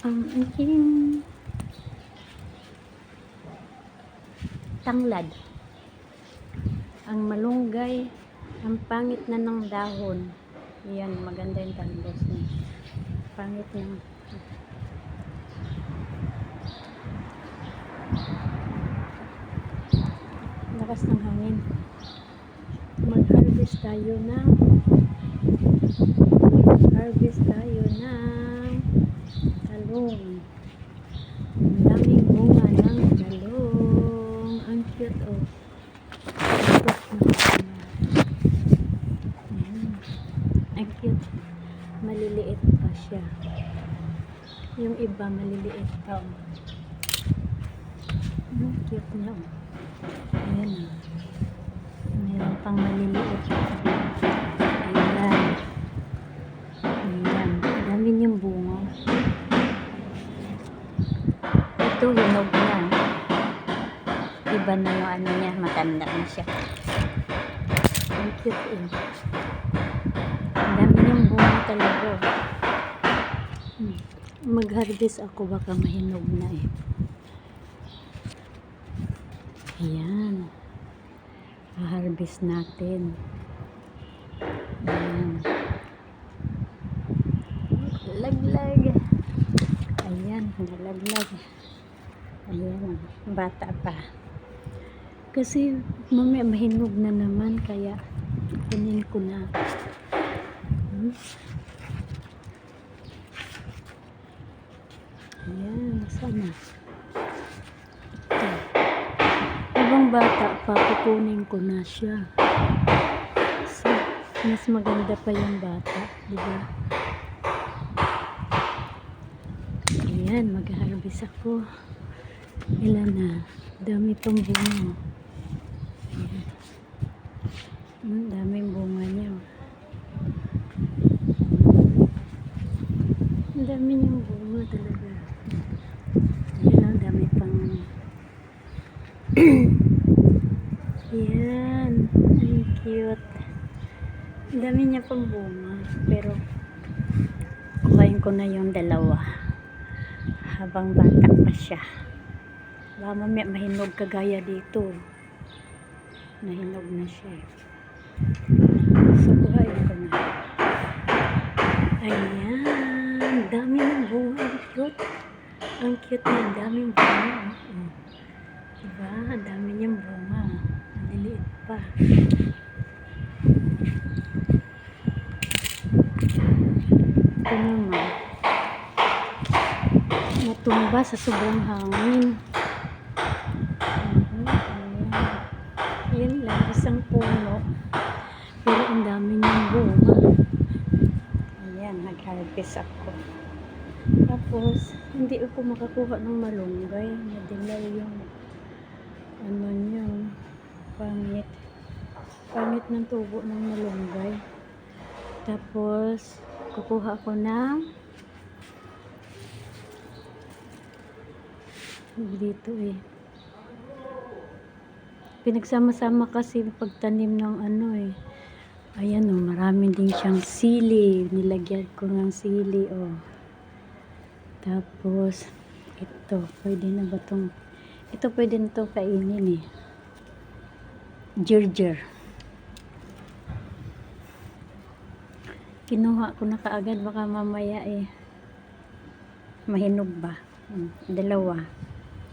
Ang aking tanglad, ang malunggay, ang pangit na ng dahon. Yan, maganda yung talbos niya. Pangit na. Lakas ng hangin. Mag-harvest tayo ng talong. Ang daming bunga ng talong. Ang cute, oh. Ang cute. Maliliit pa siya. Yung iba maliliit pa, oh. Ang cute niya, oh. Ayan, oh. Mayroon pang maliliit. Ayan. Ayan. Dami niyang bunga. Ito, hinog na. Iba na yung ano niya. Matanda na siya. Ang cute, eh. Ang dami niyang bunga talaga. Mag-harvest ako. Baka mahinog na, eh. Ayan. Ha-harvest natin. Ayan. Laglag. Ayan, nalaglag. Ayan, bata pa. Kasi mamaya mahinog na naman, kaya kunin ko na. Ayan, sana. Ito. Habang bata pa, kukunin ko na siya. So, mas maganda pa yung bata, diba? Ayan, mag-harvest ako. Ilan na? Dami pang bunga. Ayan. Daming bunga niya. Ang dami niyang bunga talaga. Ayan, dami pang ayan, ang cute. Ang dami niya pang bunga, pero kuhain ko na yung dalawa habang bata pa siya. Baka mamaya mahinog kagaya dito. Nahinog na siya. So kuhain ko na. Ayan, dami ng bunga. Ang cute. Ang cute niya, ang daming bunga. Diba? Ang dami niyang bunga. Maliliit pa. Ito naman. Natumba sa sobrang hangin. Ayan lang, isang puno. Pero ang dami niyang bunga. Ayan, nag-harvest ako. Tapos, hindi ako makakuha ng malunggay. Nadilay yung ano niya, pangit. Pangit ng tubo ng malunggay. Tapos, kukuha ako ng dito, eh. Pinagsama-sama kasi pagtanim ng ano, eh. Ayan, oh, marami din siyang sili. Nilagyan ko ng sili, oh. Tapos, ito, pwede na ba itong, ito pwede na itong kainin, eh. Ginger. Kinuha ko na kaagad, baka mamaya, eh, mahinog ba? Dalawa.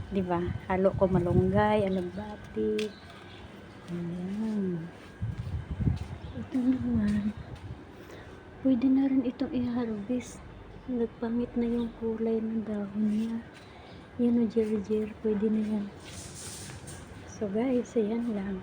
Diba? Halo ko malunggay, alagbati. Ayan. Ito naman. Pwede na rin itong i-harvest. Nagpangit na yung kulay ng dahon niya. Yan o, ginger. Pwede na yan. So guys, ayan lang.